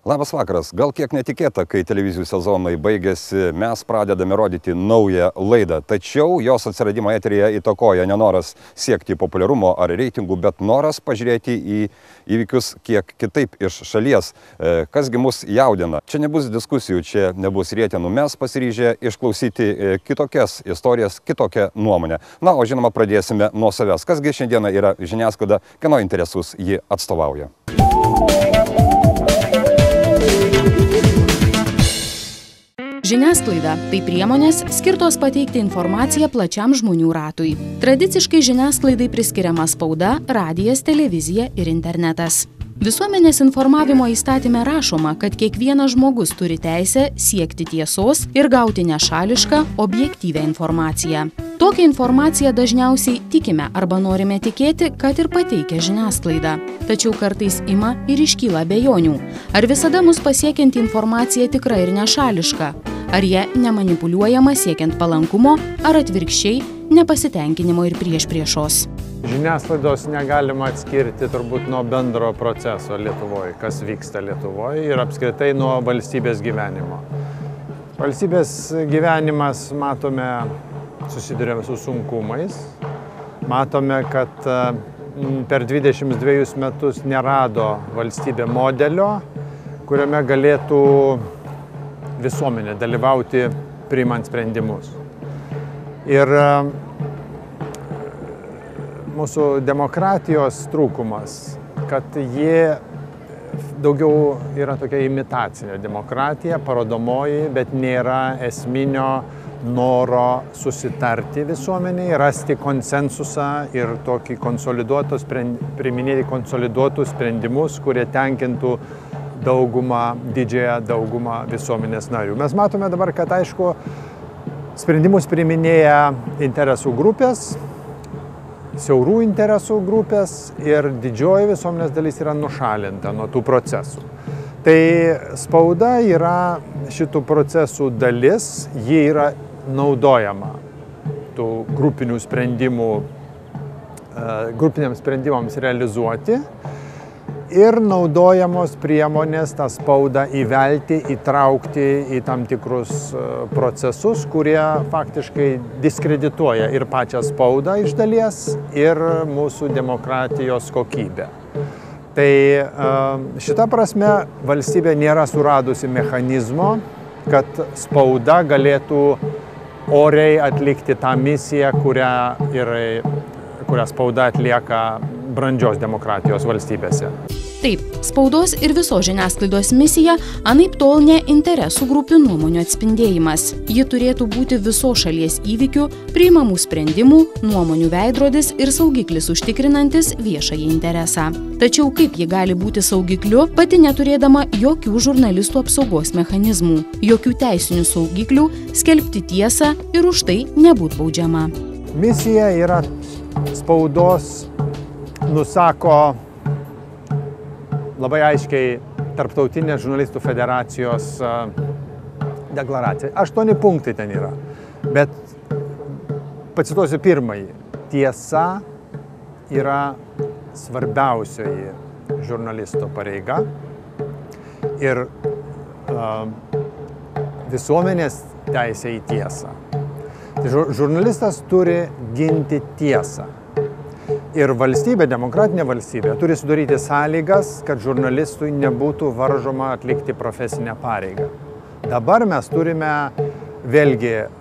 Labas vakaras. Gal kiek netikėta, kai televizijų sezonai baigėsi, mes pradedame rodyti naują laidą. Tačiau jos atsiradimą eteryje įtakoja nenoras siekti populiarumo ar reitingų, bet noras pažiūrėti į įvykius kiek kitaip iš šalies. Kasgi mus jaudina. Čia nebus diskusijų, čia nebus rietenų. Mes pasiryžę išklausyti kitokias istorijas, kitokią nuomonę. Na, o žinoma, pradėsime nuo savęs. Kasgi šiandieną yra žiniasklaida, kieno interesus ji atstovauja. Žiniasklaida – tai priemonės skirtos pateikti informaciją plačiam žmonių ratui. Tradiciškai žiniasklaidai priskiriama spauda, radijas, televizija ir internetas. Visuomenės informavimo įstatyme rašoma, kad kiekvienas žmogus turi teisę siekti tiesos ir gauti nešališką, objektyvią informaciją. Tokią informaciją dažniausiai tikime arba norime tikėti, kad ir pateikia žiniasklaida. Tačiau kartais ima ir iškyla abejonių. Ar visada mus pasiekianti informacija tikra ir nešališka? Ar jie nemanipuliuojama siekiant palankumo, ar atvirkščiai nepasitenkinimo ir priešpriešos? Žiniasklaidos negalima atskirti turbūt nuo bendro proceso Lietuvoje, kas vyksta Lietuvoje ir apskritai nuo valstybės gyvenimo. Valstybės gyvenimas, matome, susidurėme su sunkumais. Matome, kad per 22 metus nerado valstybė modelio, kuriame galėtų visuomenė dalyvauti priimant sprendimus. Ir mūsų demokratijos trūkumas, kad jie daugiau yra tokia imitacinė demokratija, parodomoji, bet nėra esminio noro susitarti visuomeniai, rasti konsensusą ir tokį priiminėti konsoliduotus sprendimus, kurie tenkintų didžiąją daugumą visuomenės narių. Mes matome dabar, kad aišku, sprendimus priiminėja interesų grupės, siaurų interesų grupės ir didžioji visuomenės dalis yra nušalinta nuo tų procesų. Tai spauda yra šitų procesų dalis, ji yra naudojama tų grupiniams sprendimams realizuoti ir naudojamos priemonės tą spaudą įvelti, įtraukti į tam tikrus procesus, kurie faktiškai diskredituoja ir pačią spaudą iš dalies, ir mūsų demokratijos kokybę. Tai šita prasme valstybė nėra suradusi mechanizmo, kad spauda galėtų oriai atlikti tą misiją, kurią spauda atlieka brandžios demokratijos valstybėse. Taip, spaudos ir visos žiniasklaidos misija anaiptol ne interesų grupių nuomonių atspindėjimas. Ji turėtų būti visos šalies įvykių, priimamų sprendimų, nuomonių veidrodis ir saugiklis užtikrinantis viešąjį interesą. Tačiau kaip ji gali būti saugikliu, pati neturėdama jokių žurnalistų apsaugos mechanizmų, jokių teisinių saugiklių, skelbti tiesą ir už tai nebūt baudžiama. Misija yra spaudos, nusako labai aiškiai Tarptautinės žurnalistų federacijos deklaracija. 8 punktai ten yra. Bet pacituosiu pirmąjį. Tiesa yra svarbiausioji žurnalisto pareiga ir visuomenės teisė į tiesą. Žurnalistas turi ginti tiesą. Ir valstybė, demokratinė valstybė, turi sudaryti sąlygas, kad žurnalistui nebūtų varžoma atlikti profesinę pareigą. Dabar mes turime vėlgi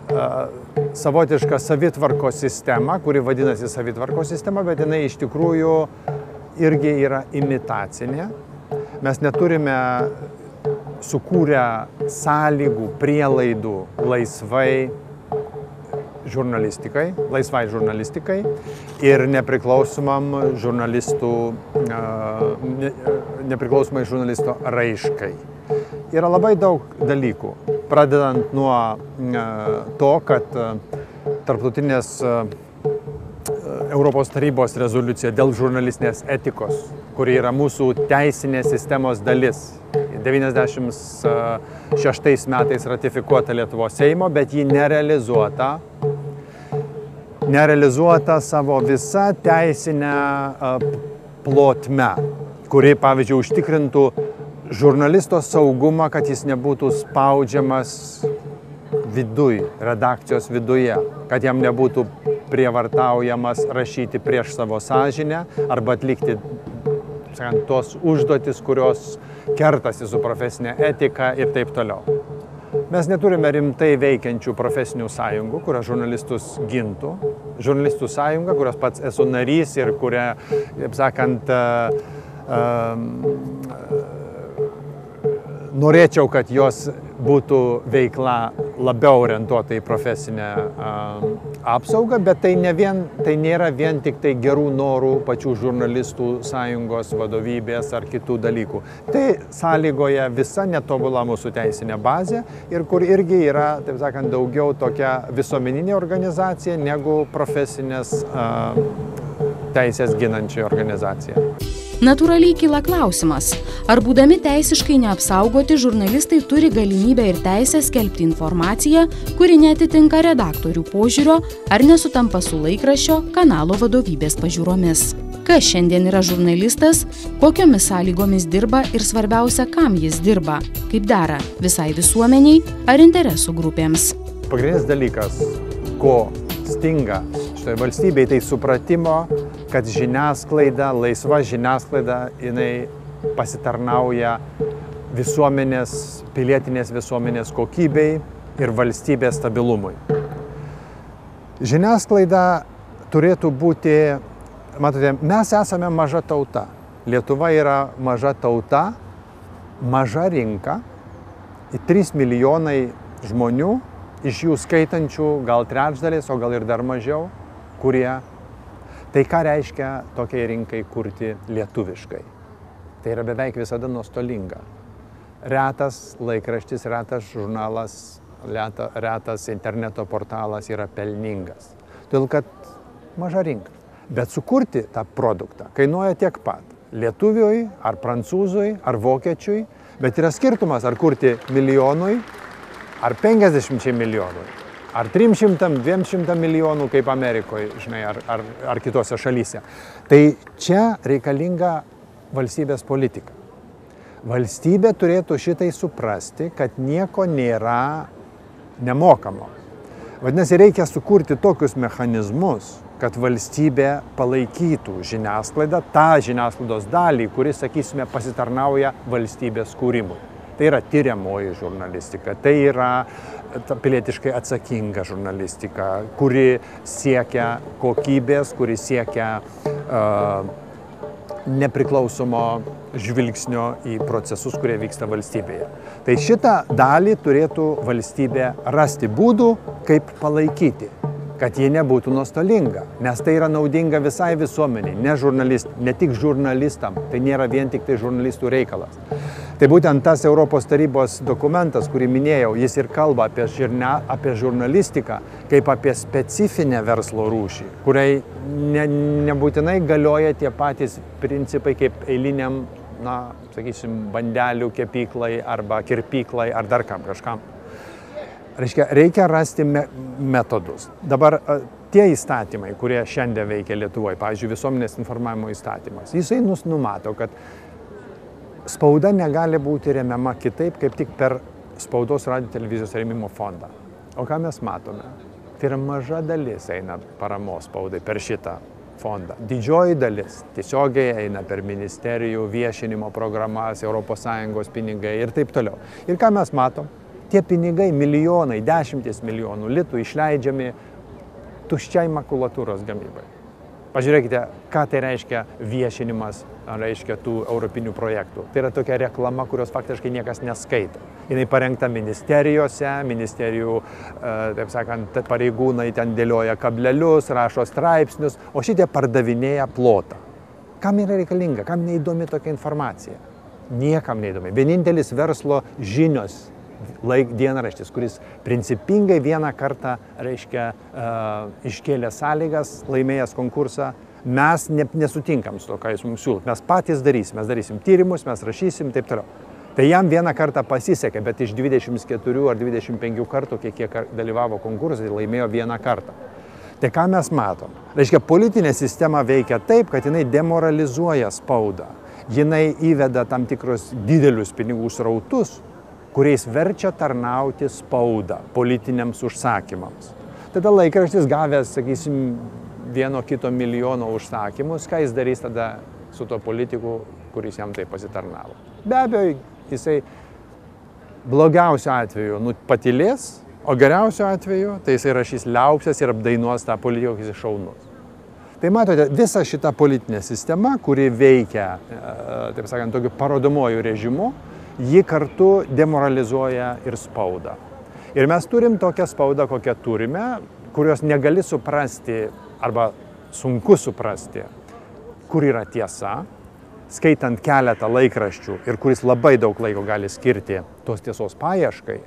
savotišką savitvarkos sistemą, kuri vadinasi savitvarkos sistema, bet jinai iš tikrųjų irgi yra imitacinė. Mes neturime sukūrę sąlygų, prielaidų laisvai žurnalistikai ir nepriklausomai žurnalisto raiškai. Yra labai daug dalykų, pradedant nuo to, kad Tarptautinės Europos tarybos rezoliucija dėl žurnalistinės etikos, kuri yra mūsų teisinės sistemos dalis, 96 metais ratifikuota Lietuvos Seimo, bet ji nerealizuota savo visą teisinę plotmę, kuri, pavyzdžiui, užtikrintų žurnalisto saugumą, kad jis nebūtų spaudžiamas redakcijos viduje, kad jam nebūtų prievartaujamas rašyti prieš savo sąžinę arba atlikti tos užduotis, kurios kertasi su profesinė etika ir taip toliau. Mes neturime rimtai veikiančių profesinių sąjungų, kurios žurnalistus gintų. Žurnalistų sąjunga, kurios pats esu narys ir kuria, taip sakant, norėčiau, kad jos būtų veikla labiau orientuota į profesinę apsaugą, bet tai nėra vien tik tai gerų norų pačių žurnalistų sąjungos vadovybės ar kitų dalykų. Tai sąlygoja visa netobula mūsų teisinė bazė ir kur irgi yra, taip sakant, daugiau tokia visuomeninė organizacija negu profesinės teisės ginančia organizacija. Natūraliai kyla klausimas, ar būdami teisiškai neapsaugoti žurnalistai turi galimybę ir teisę skelbti informaciją, kuri neatitinka redaktorių požiūrio ar nesutampa su laikraščio kanalo vadovybės pažiūromis. Kas šiandien yra žurnalistas, kokiomis sąlygomis dirba ir svarbiausia, kam jis dirba, kaip dera visai visuomeniai ar interesų grupėms. Pagrindinis dalykas, ko stinga šitoje valstybėje, tai supratimo, kad žiniasklaida, laisva žiniasklaida, jinai pasitarnauja visuomenės, pilietinės visuomenės kokybei ir valstybės stabilumui. Žiniasklaida turėtų būti, matote, mes esame maža tauta. Lietuva yra maža tauta, maža rinka, 3 milijonai žmonių, iš jų skaitančių gal trečdalis, o gal ir dar mažiau, kurie. Tai ką reiškia tokiai rinkai kurti lietuviškai? Tai yra beveik visada nuostolinga. Retas laikraštis, retas žurnalas, retas interneto portalas yra pelningas. Todėl, kad maža rinka. Bet sukurti tą produktą kainuoja tiek pat. Lietuviui, ar prancūzui, ar vokiečiui, bet yra skirtumas, ar kurti milijonui, ar 50 milijonų, ar 300-200 milijonų kaip Amerikoje, žinai, ar kitose šalyse. Tai čia reikalinga valstybės politika. Valstybė turėtų šitai suprasti, kad nieko nėra nemokamo. Vadinasi, reikia sukurti tokius mechanizmus, kad valstybė palaikytų žiniasklaidą, tą žiniasklaidos dalį, kuris, sakysime, pasitarnauja valstybės kūrimui. Tai yra tyriamoji žurnalistika, tai yra pilietiškai atsakinga žurnalistika, kuri siekia kokybės, kuri siekia nepriklausomo žvilgsnio į procesus, kurie vyksta valstybėje. Tai šitą dalį turėtų valstybė rasti būdų, kaip palaikyti, kad jie nebūtų nuostolinga, nes tai yra naudinga visai visuomeniai, ne tik žurnalistam, tai nėra vien tik tai žurnalistų reikalas. Tai būtent tas Europos tarybos dokumentas, kurį minėjau, jis ir kalba apie žurnalistiką kaip apie specifinę verslo rūšį, kuriai nebūtinai galioja tie patys principai kaip eiliniam, sakysim, bandelių kepyklai arba kirpyklai ar dar kažkam. Reikia rasti metodus. Dabar tie įstatymai, kurie šiandien veikia Lietuvoje, pavyzdžiui, visuomenės informavimo įstatymas, jisai numato, kad spauda negali būti remiama kitaip, kaip tik per spaudos radijo televizijos rėmimo fondą. O ką mes matome? Tai yra maža dalis eina paramos spaudai per šitą fondą. Didžioji dalis tiesiogiai eina per ministerijų viešinimo programas, ES pinigai ir taip toliau. Ir ką mes matom? Tie pinigai, milijonai, 10 milijonų litų išleidžiami tuščiai makulatūros gamybai. Pažiūrėkite, ką tai reiškia viešinimas, reiškia tų europinių projektų. Tai yra tokia reklama, kurios faktiškai niekas neskaito. Jinai parengta ministerijose, ministerijų, taip sakant, pareigūnai ten dėlioja kablelius, rašo straipsnius, o šitie pardavinėja plotą. Kam yra reikalinga, kam neįdomi tokia informacija? Niekam neįdomi. Vienintelis verslo žinios dienraštis, kuris principingai vieną kartą, reiškia, iškėlė sąlygas, laimėjęs konkursą, mes nesutinkam su to, ką jis mums siūlo. Mes patys darysim, mes darysim tyrimus, mes rašysim, taip toliau. Tai jam vieną kartą pasisekė, bet iš 24 ar 25 kartų, kiek dalyvavo konkursai, laimėjo vieną kartą. Tai ką mes matom? Reiškia, politinė sistema veikia taip, kad jinai demoralizuoja spaudą. jinai įveda tam tikrus didelius pinigų srautus, kuriais verčia tarnauti spaudą politiniams užsakymams. Tada laikraštis gavęs, sakysim, 1-2 milijono užsakymus, ką jis darys tada su to politiku, kuris jam tai pasitarnavo. Be abejo, jisai blogiausio atveju patilės, o geriausio atveju tai jisai rašys liaupses ir apdainuos tą politiką, kai jis šaunus. Tai matote, visa šita politinė sistema, kuri veikia, taip sakant, tokiu parodomuoju režimu, ji kartu demoralizuoja ir spaudą. Ir mes turim tokią spaudą, kokią turime, kurios negali suprasti arba sunku suprasti, kur yra tiesa, skaitant keletą laikraščių ir kuris labai daug laiko gali skirti tos tiesos paieškai,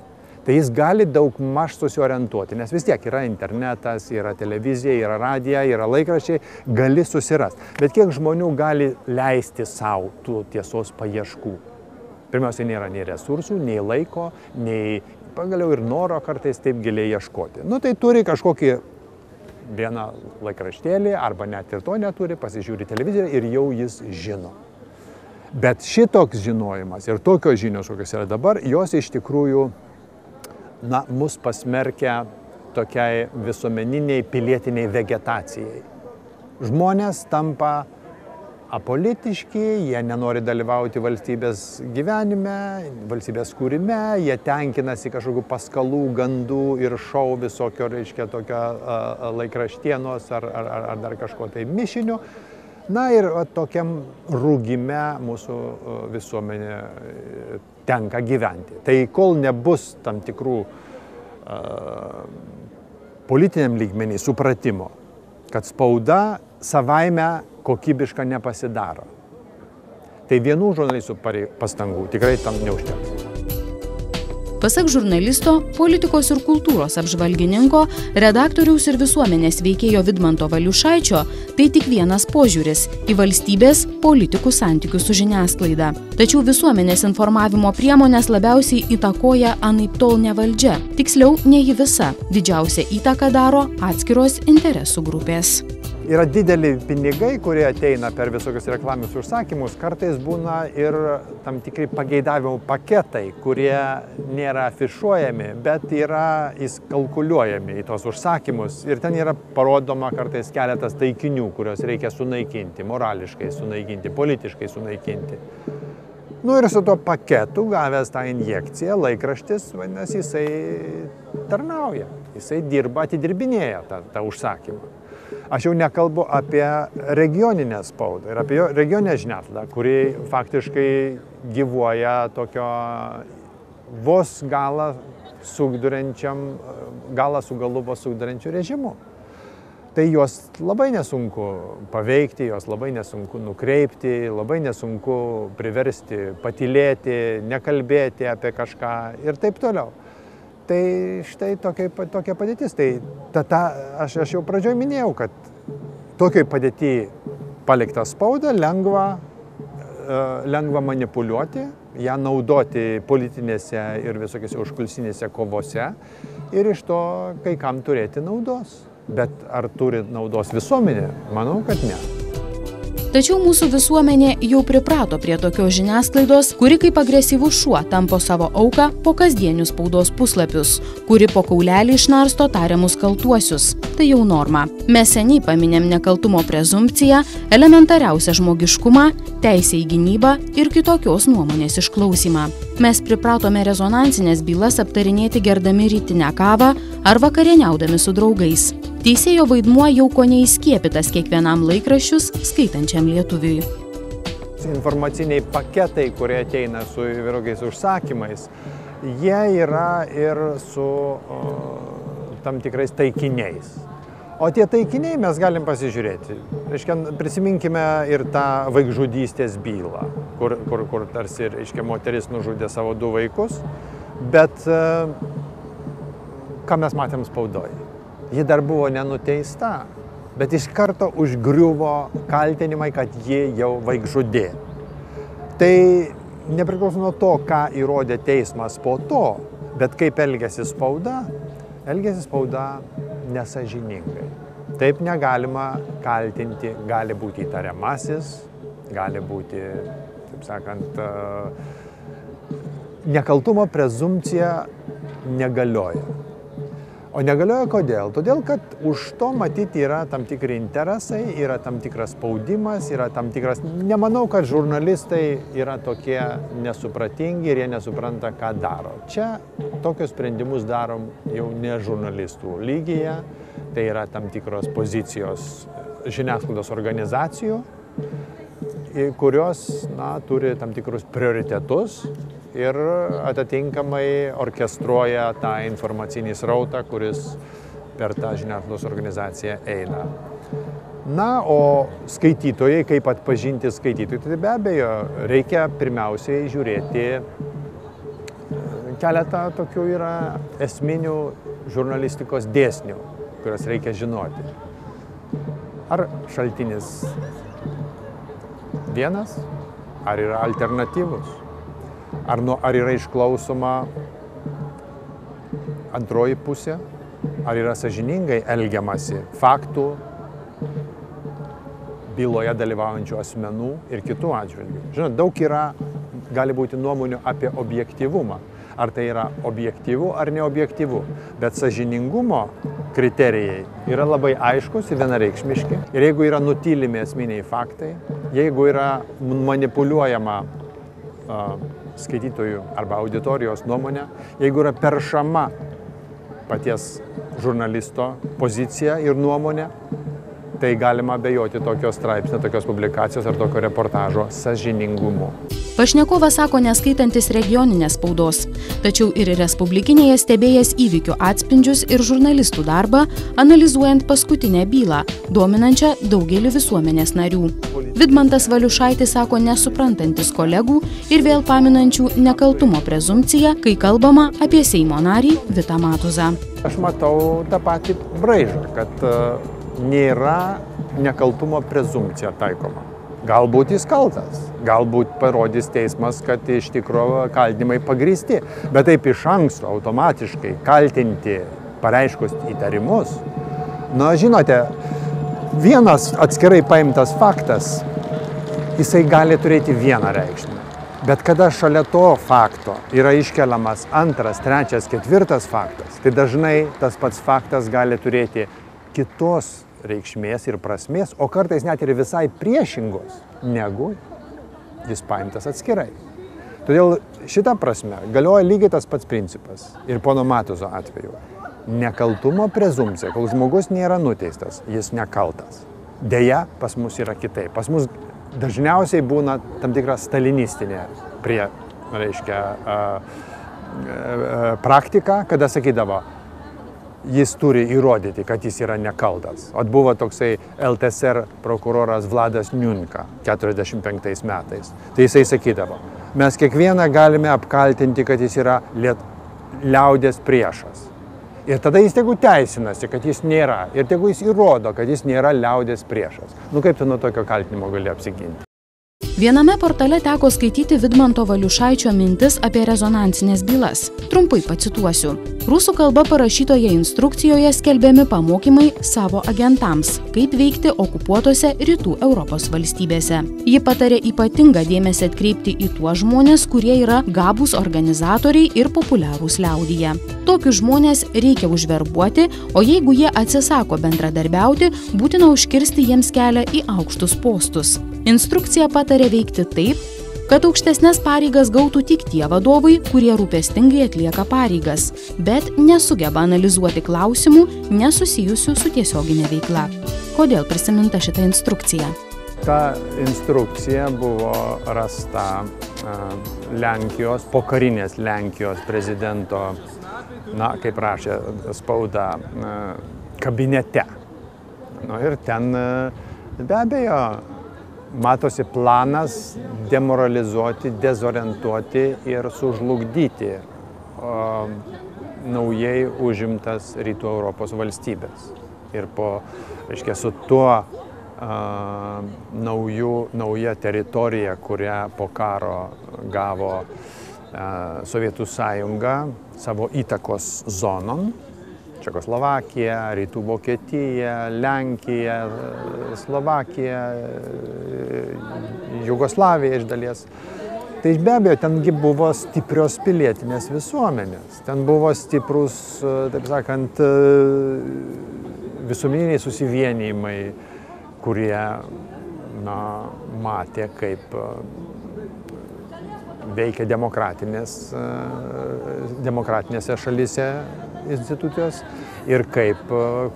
tai jis gali daug maž susiorientuoti, nes vis tiek yra internetas, yra televizija, yra radija, yra laikraščiai, gali susirasti. Bet kiek žmonių gali leisti savo tų tiesos paieškų? Pirmiausia, nėra nei resursų, nei laiko, nei pagaliau ir noro kartais taip giliai ieškoti. Nu tai turi kažkokį vieną laikraštėlį, arba net ir to neturi, pasižiūri televiziją ir jau jis žino. Bet šitoks žinojimas ir tokios žinios, kokios yra dabar, jos iš tikrųjų mus pasmerkia tokiai visuomeniniai pilietiniai vegetacijai. Žmonės tampa apolitiški, jie nenori dalyvauti valstybės gyvenime, valstybės kūrime, jie tenkinasi kažkokių paskalų, gandų ir šou visokio, reiškia, tokio laikraštienos ar dar kažko tai mišinio. Na ir tokiam rūgime mūsų visuomenė tenka gyventi. Tai kol nebus tam tikrų politiniam lygmenį supratimo, kad spauda savaime kokybiška nepasidaro, tai vienų žurnalistų pastangų tikrai tam neužteks. Pasak žurnalisto, politikos ir kultūros apžvalgininko, redaktoriaus ir visuomenės veikėjo Vidmanto Valiušaičio, tai tik vienas požiūris į valstybės politikų santykius su žiniasklaida. Tačiau visuomenės informavimo priemonės labiausiai įtakoja anaiptol ne valdžia, tiksliau ne ji visa. Didžiausią įtaką daro atskiros interesų grupės. Yra dideli pinigai, kurie ateina per visokius reklamius užsakymus, kartais būna ir tam tikri pageidavimų paketai, kurie nėra afišuojami, bet yra įskalkuliuojami į tos užsakymus ir ten yra parodoma kartais keletas taikinių, kuriuos reikia sunaikinti, morališkai sunaikinti, politiškai sunaikinti. Nu ir su tuo paketu gavęs tą injekciją, laikraštis, vadinasi, jisai tarnauja, jisai dirba, atidirbinėja tą užsakymą. Aš jau nekalbu apie regioninę spaudą ir apie regioninę žiniasklaidą, kuri faktiškai gyvuoja tokio vos galą su galu vos sugduriančiu režimu. Tai juos labai nesunku paveikti, juos labai nesunku nukreipti, labai nesunku priversti patylėti, nekalbėti apie kažką ir taip toliau. Tai štai tokia padėtis. Tai aš jau pradžioje minėjau, kad tokiai padėti palikta spauda lengva manipuliuoti, ją naudoti politinėse ir visokiose užkulisinėse kovose ir iš to kai kam turėti naudos. Bet ar turi naudos visuomenė? Manau, kad ne. Tačiau mūsų visuomenė jau priprato prie tokios žiniasklaidos, kuri kaip agresyvus šuo tampo savo auką po kasdienius spaudos puslapius, kuri po kaulelį išnarsto tariamus kaltuosius. Tai jau norma. Mes seniai paminėm nekaltumo prezumpciją, elementariausią žmogiškumą, teisę į gynybą ir kitokios nuomonės išklausymą. Mes pripratome rezonansinės bylas aptarinėti gerdami rytinę kavą ar vakarieniaudami su draugais. Teisėjo vaidmuo jau kone įskiepytas kiekvienam laikraščius skaitančiam lietuviui. Informaciniai paketai, kurie ateina su įvairiais užsakymais, jie yra ir su tam tikrais taikiniais. O tie taikiniai mes galim pasižiūrėti. Prisiminkime ir tą vaikžudystės bylą, kur tarsi moteris nužudė savo 2 vaikus, bet ką mes matėm spaudoje? Ji dar buvo nenuteista, bet iš karto užgriuvo kaltinimai, kad ji jau vaikžudė. Tai nepriklauso nuo to, ką įrodė teismas po to, bet kaip elgiasi spauda nesąžiningai. Taip negalima kaltinti, gali būti įtariamasis, gali būti, taip sakant, nekaltumo prezumpcija negalioja. O negalioja kodėl? Todėl, kad už to matyti yra tam tikri interesai, yra tam tikras spaudimas, yra tam tikras... Nemanau, kad žurnalistai yra tokie nesupratingi ir jie nesupranta, ką daro. Čia tokius sprendimus darom jau ne žurnalistų lygyje, tai yra tam tikros pozicijos žiniasklaidos organizacijų, kurios turi tam tikrus prioritetus ir atitinkamai orkestruoja tą informacinį srautą, kuris per tą žiniasklaidos organizaciją eina. Na, o skaitytojai, kaip atpažinti skaitytojai, tai be abejo, reikia pirmiausiai žiūrėti keletą tokių yra esminių žurnalistikos dėsnių, kurias reikia žinoti. Ar šaltinis vienas, ar yra alternatyvus? Ar yra išklausoma antroji pusė, ar yra sąžiningai elgiamasi faktų, byloje dalyvaujančių asmenų ir kitų atžvilgių. Žinot, daug gali būti nuomonių apie objektyvumą. Ar tai yra objektyvu ar neobjektyvu. Bet sąžiningumo kriterijai yra labai aiškus ir vienareikšmiški. Ir jeigu yra nutylimi esminiai faktai, jeigu yra manipuliuojama skaitytojų arba auditorijos nuomonė, jeigu yra peršama paties žurnalisto pozicija ir nuomonė, tai galima abejoti tokio straipsnio, tokios publikacijos ar tokio reportažo sąžiningumu. Pašnekovas sako neskaitantis regioninės spaudos, tačiau ir respublikinėje stebėjęs įvykių atspindžius ir žurnalistų darbą, analizuojant paskutinę bylą, dominančią daugelį visuomenės narių. Vidmantas Valiušaitis sako nesuprantantis kolegų ir vėl paminančių nekaltumo prezumpciją, kai kalbama apie Seimo narį Vitą Matuzą. Aš matau tą patį braižą, kad nėra nekaltumo prezumpcija taikoma. Galbūt jis kaltas, galbūt parodys teismas, kad iš tikrųjų kaltinimai pagrįsti, bet taip iš anksto automatiškai kaltinti pareiškus įtarimus. Na, žinote, vienas atskirai paimtas faktas, jisai gali turėti vieną reikšmę. Bet kada šalia to fakto yra iškeliamas antras, trečias, ketvirtas faktas, tai dažnai tas pats faktas gali turėti kitos reikšmės ir prasmės, o kartais net ir visai priešingos, negu jis paimtas atskirai. Todėl šitą prasme galioja lygiai tas pats principas ir pono Matuzo atveju. Nekaltumo prezumpcija, kol žmogus nėra nuteistas, jis nekaltas. Deja, pas mus yra kitaip. Pas mus dažniausiai būna tam tikra stalinistinė praktika, kada sakydavo, jis turi įrodyti, kad jis yra nekaltas. Atbuvo toksai LTSR prokuroras Vladas Niunka 45 metais. Tai jisai sakydavo, mes kiekvieną galime apkaltinti, kad jis yra liaudės priešas. Ir tada jis tegu teisinasi, kad jis nėra. Ir tegu jis įrodo, kad jis nėra liaudės priešas. Nu kaip tu nuo tokio kaltinimo gali apsiginti? Viename portale teko skaityti Vidmanto Valiušaičio mintis apie rezonansinės bylas. Trumpai pacituosiu. Rusų kalba parašytoje instrukcijoje skelbiami pamokymai savo agentams, kaip veikti okupuotose rytų Europos valstybėse. Ji patarė ypatingą dėmesį atkreipti į tuos žmonės, kurie yra gabūs organizatoriai ir populiarūs liaudyje. Tokius žmonės reikia užverbuoti, o jeigu jie atsisako bendradarbiauti, būtina užkirsti jiems kelią į aukštus postus. Instrukcija patarė veikti taip, kad aukštesnės pareigas gautų tik tie vadovai, kurie rūpestingai atlieka pareigas, bet nesugeba analizuoti klausimų nesusijusių su tiesioginė veikla. Kodėl prisiminta šita instrukcija? Ta instrukcija buvo rasta Lenkijos, pokarinės Lenkijos prezidento, kaip rašė spauda, kabinete. Ir ten be abejo matosi planas demoralizuoti, dezorientuoti ir sužlugdyti naujai užimtas rytų Europos valstybės. Ir su tuo nauja teritorija, kurią po karo gavo Sovietų sąjunga savo įtakos zonom, Čekoslovakija, Rytų Vokietija, Lenkija, Slovakija, Jugoslavija iš dalies. Tai be abejo, tengi buvo stiprios pilietinės visuomenės. Ten buvo stiprus, taip sakant, visuomeniniai susivienijimai, kurie matė, kaip veikia demokratinėse šalyse institucijos ir kaip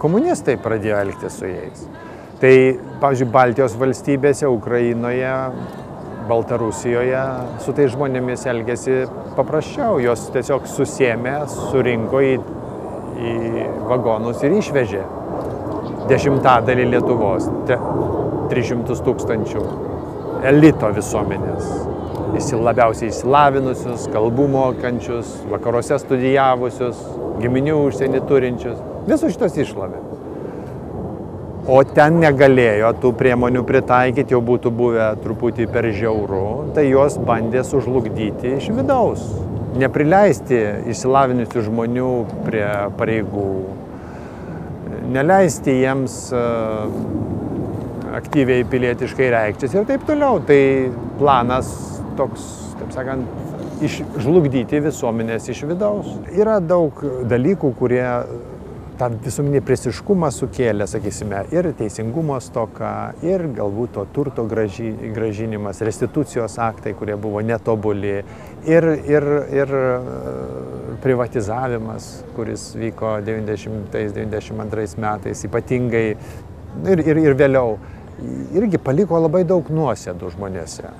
komunistai pradėjo elgtis su jais. Tai, pavyzdžiui, Baltijos valstybėse, Ukrainoje, Baltarusijoje su tais žmonėmis elgėsi paprasčiau. Jos tiesiog susėmė, surinko į vagonus ir išvežė 10% Lietuvos, 300 000 elito visuomenės. Labiausiai išsilavinusius, kalbų mokančius, vakaruose studijavusius, giminių užsienį turinčius. Visus šitos išlavė. O ten negalėjo tų priemonių pritaikyti, jau būtų buvę truputį per žiauru, tai jos bandė sužlugdyti iš vidaus. Neprileisti išsilavinusių žmonių prie pareigų, neleisti jiems aktyviai pilietiškai reikštis ir taip toliau. Tai planas toks, taip sakant, žlugdyti visuomenės iš vidaus. Yra daug dalykų, kurie tą visuomenį prestiškumą sukėlė, sakysime, ir teisingumo stoka, ir galbūt to turto grąžinimas, restitucijos aktai, kurie buvo netobuli, ir privatizavimas, kuris vyko 90-92 metais, ypatingai ir vėliau, irgi paliko labai daug nuosėdų žmonėse.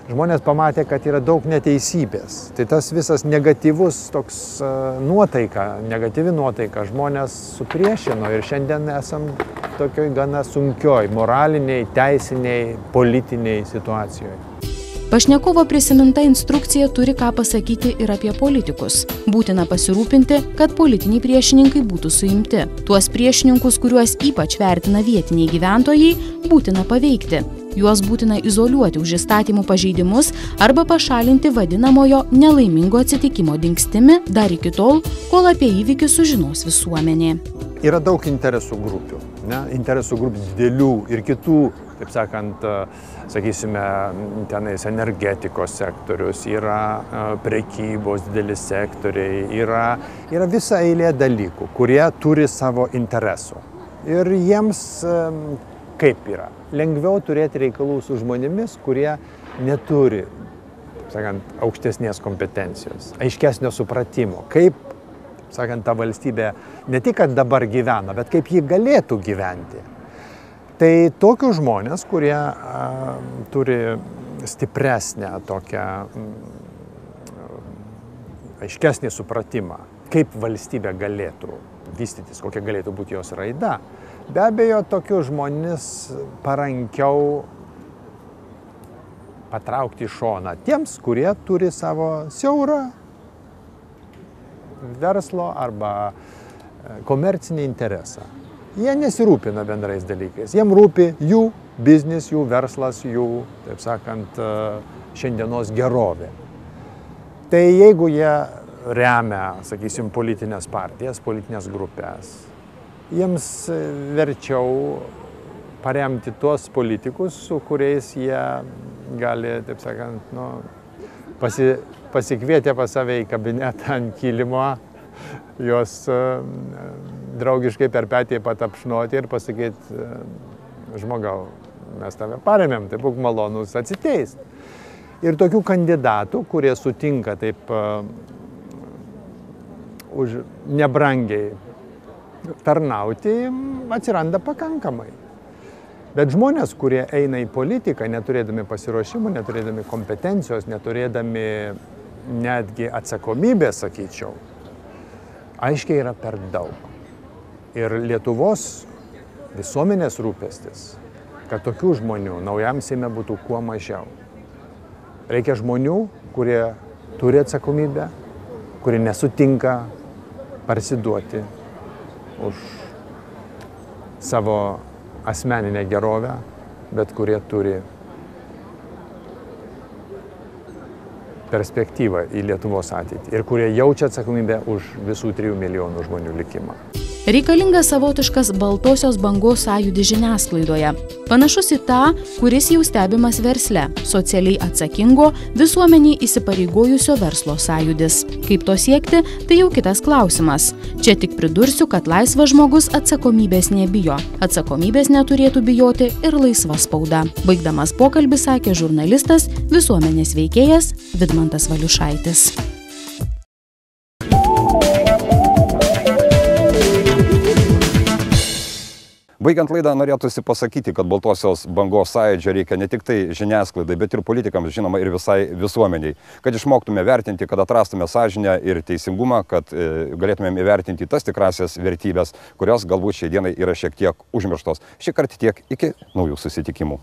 Žmonės pamatė, kad yra daug neteisybės. Tai tas visas negatyvi nuotaika žmonės supriešino ir šiandien esam tokioj gana sunkioj moraliniai, teisiniai, politiniai situacijoje. Pašnekovo prisiminta instrukcija turi ką pasakyti ir apie politikus. Būtina pasirūpinti, kad politiniai priešininkai būtų suimti. Tuos priešininkus, kuriuos ypač vertina vietiniai gyventojai, būtina paveikti. Juos būtina izoliuoti už įstatymų pažeidimus arba pašalinti vadinamojo nelaimingo atsitikimo dingstimi dar iki tol, kol apie įvykį sužinos visuomenė. Yra daug interesų grupių, interesų grupių didelių ir kitų, taip sakant, sakysime, tenais energetikos sektorius, yra prekybos dideli sektoriai, yra visa eilė dalykų, kurie turi savo interesų. Ir jiems kaip yra? Lengviau turėti reikalų su žmonėmis, kurie neturi, sakant, aukštesnės kompetencijos, aiškesnio supratimo, kaip, sakant, ta valstybė ne tik, kad dabar gyvena, bet kaip ji galėtų gyventi. Tai tokius žmonės, kurie turi stipresnę tokią aiškesnį supratimą, kaip valstybė galėtų vystytis, kokia galėtų būti jos raida. Be abejo, tokius žmonės parankiau patraukti į šoną tiems, kurie turi savo siaurą verslo arba komercinį interesą. Jie nesirūpina bendrais dalykais. Jiem rūpi jų biznis, jų verslas, jų, taip sakant, šiandienos gerovė. Tai jeigu jie remia, sakysim, politinės partijas, politinės grupės, jiems verčiau paremti tuos politikus, su kuriais jie gali, taip sakant, pasikvietę pas save į kabinetą ant kilimo, juos draugiškai per petį patapšnoti ir pasakyti, žmogau, mes tave paremėm, tai būk malonus atsiteisti. Ir tokių kandidatų, kurie sutinka taip už nebrangiai tarnauti, atsiranda pakankamai. Bet žmonės, kurie eina į politiką, neturėdami pasiruošimų, neturėdami kompetencijos, neturėdami netgi atsakomybės, sakyčiau, aiškiai yra per daug. Ir Lietuvos visuomenės rūpestis, kad tokių žmonių naujam Seime būtų kuo mažiau. Reikia žmonių, kurie turi atsakomybę, kurie nesutinka parsiduoti už savo asmeninę gerovę, bet kurie turi perspektyvą į Lietuvos ateitį ir kurie jaučia atsakomybę už visų 3 milijonų žmonių likimą. Reikalingas savotiškas baltosios bangos sąjūdis žiniasklaidoje, panašus į tą, kuris jau stebimas versle, socialiai atsakingo, visuomeniai įsipareigojusio verslo sąjūdis. Kaip to siekti, tai jau kitas klausimas. Čia tik pridursiu, kad laisvas žmogus atsakomybės nebijo. Atsakomybės neturėtų bijoti ir laisva spauda. Baigdamas pokalbį sakė žurnalistas, visuomenės veikėjas Vidmantas Valiušaitis. Baigiant laidą, norėtųsi pasakyti, kad baltosios bangos sąjūdžio reikia ne tik tai žiniasklaidai, bet ir politikams, žinoma, ir visai visuomeniai. Kad išmoktume vertinti, kad atrastume sąžinę ir teisingumą, kad galėtumėm įvertinti tas tikrasias vertybės, kurios galbūt šiai dienai yra šiek tiek užmirštos. Šį kartą tiek, iki naujų susitikimų.